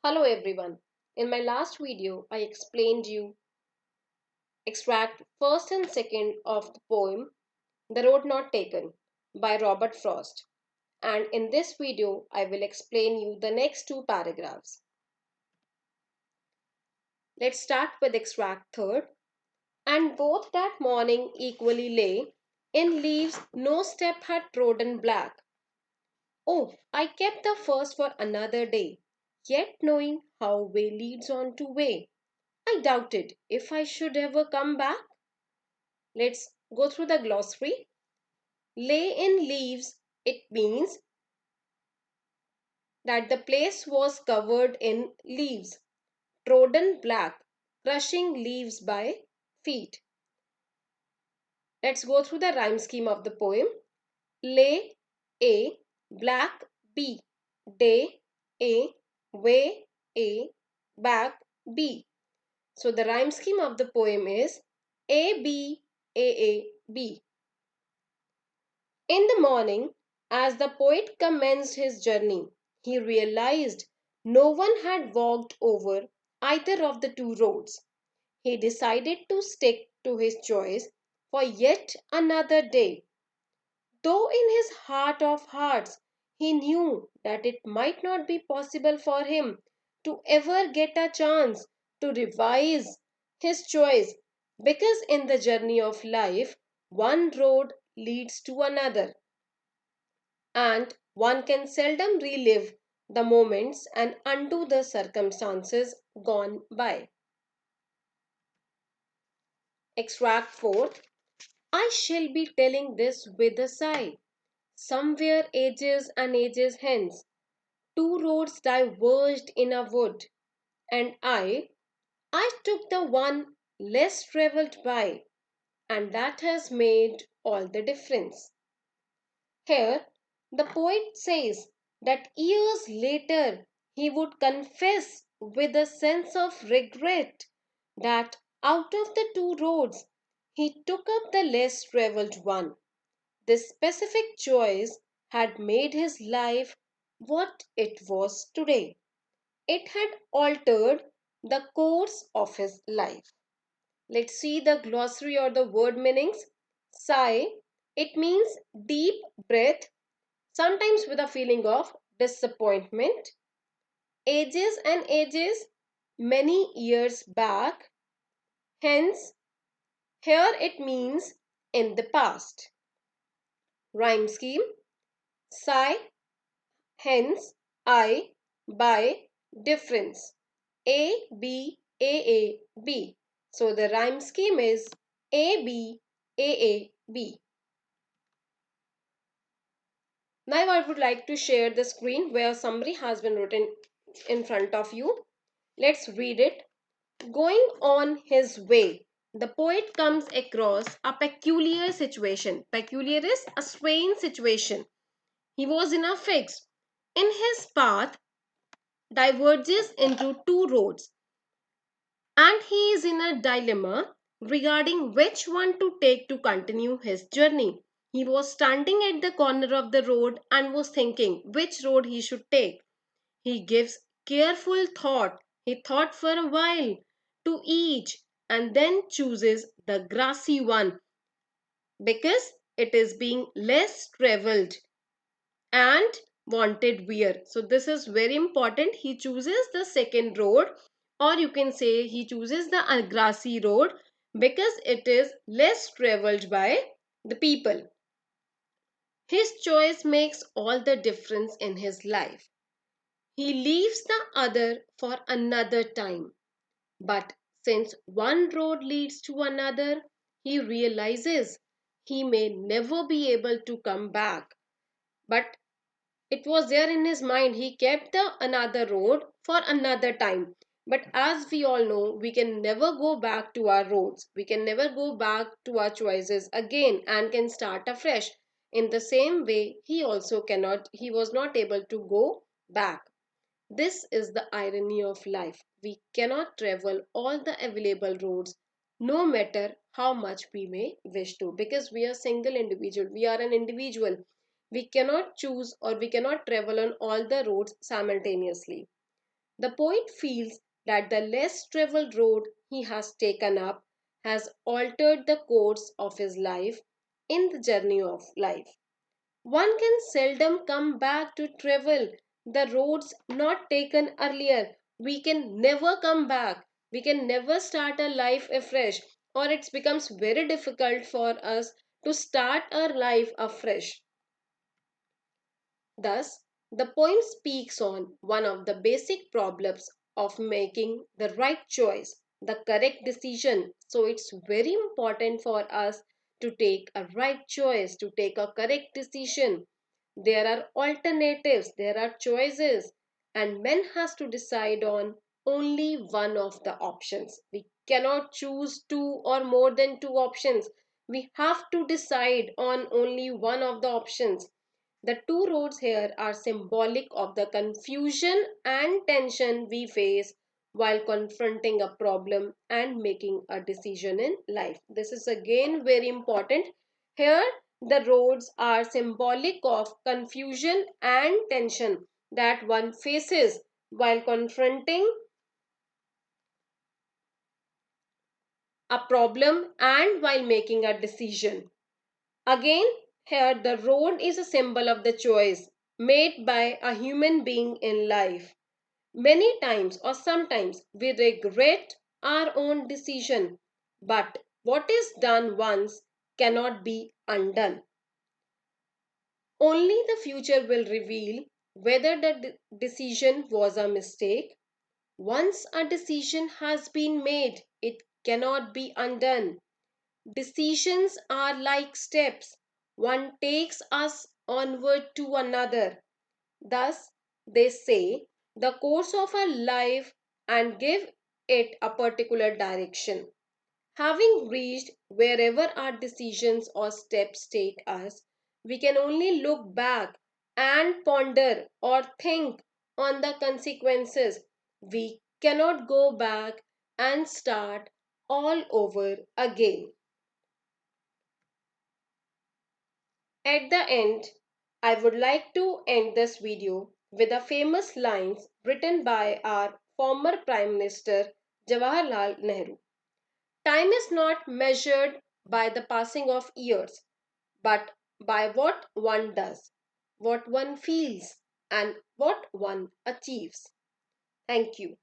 Hello everyone. In my last video, I explained you extract first and second of the poem The Road Not Taken by Robert Frost. And in this video, I will explain you the next two paragraphs. Let's start with extract third. And both that morning equally lay in leaves no step had trodden black. Oh, I kept the first for another day, yet knowing how way leads on to way. I doubted if I should ever come back. Let's go through the glossary. Lay in leaves, it means that the place was covered in leaves. Trodden black, crushing leaves by feet. Let's go through the rhyme scheme of the poem. Lay A, black B, day A, way A, back B. So the rhyme scheme of the poem is A B A A B. In the morning, as the poet commenced his journey, he realized no one had walked over either of the two roads. He decided to stick to his choice for yet another day. Though in his heart of hearts he knew that it might not be possible for him to ever get a chance to revise his choice, because in the journey of life one road leads to another, and one can seldom relive the moments and undo the circumstances gone by. Extract 4. I shall be telling this with a sigh. Somewhere ages and ages hence, two roads diverged in a wood, and I took the one less travelled by, and that has made all the difference. Here, the poet says that years later he would confess with a sense of regret that out of the two roads he took up the less travelled one. This specific choice had made his life what it was today. It had altered the course of his life. Let's see the glossary or the word meanings. Sigh, it means deep breath, sometimes with a feeling of disappointment. Ages and ages, many years back. Hence, here it means in the past. Rhyme scheme. Sigh, hence, I, by, difference. A, B, A, A, B. So the rhyme scheme is A, B, A, A, B. Now I would like to share the screen where a summary has been written in front of you. Let's read it. Going on his way, the poet comes across a peculiar situation. Peculiar is a strange situation. He was in a fix. In his path diverges into two roads, and he is in a dilemma regarding which one to take to continue his journey. He was standing at the corner of the road and was thinking which road he should take. He gives careful thought. He thought for a while to each and then chooses the grassy one because it is being less traveled and wanted wear. So this is very important. He chooses the second road, or you can say he chooses the grassy road because it is less traveled by the people. His choice makes all the difference in his life. He leaves the other for another time. But since one road leads to another, he realizes he may never be able to come back. But it was there in his mind. He kept the another road for another time. But as we all know, we can never go back to our roads. We can never go back to our choices again and can start afresh. In the same way, he was not able to go back. This is the irony of life. We cannot travel all the available roads no matter how much we may wish to, because we are single individual. We are an individual. We cannot choose or we cannot travel on all the roads simultaneously. The poet feels that the less traveled road he has taken up has altered the course of his life in the journey of life. One can seldom come back to travel the roads not taken earlier. We can never come back. We can never start our life afresh, or it becomes very difficult for us to start our life afresh. Thus, the poem speaks on one of the basic problems of making the right choice, the correct decision. So, it's very important for us to take a right choice, to take a correct decision. There are alternatives, there are choices, and man has to decide on only one of the options. We cannot choose two or more than two options. We have to decide on only one of the options. The two roads here are symbolic of the confusion and tension we face while confronting a problem and making a decision in life. This is again very important. Here, the roads are symbolic of confusion and tension that one faces while confronting a problem and while making a decision. Again, here the road is a symbol of the choice made by a human being in life. Many times or sometimes we regret our own decision, but what is done once cannot be undone. Only the future will reveal whether the decision was a mistake. Once a decision has been made, it cannot be undone. Decisions are like steps. One takes us onward to another. Thus, they say the course of our life and give it a particular direction. Having reached wherever our decisions or steps take us, we can only look back and ponder or think on the consequences. We cannot go back and start all over again. At the end, I would like to end this video with the famous lines written by our former Prime Minister Jawaharlal Nehru. Time is not measured by the passing of years, but by what one does, what one feels, and what one achieves. Thank you.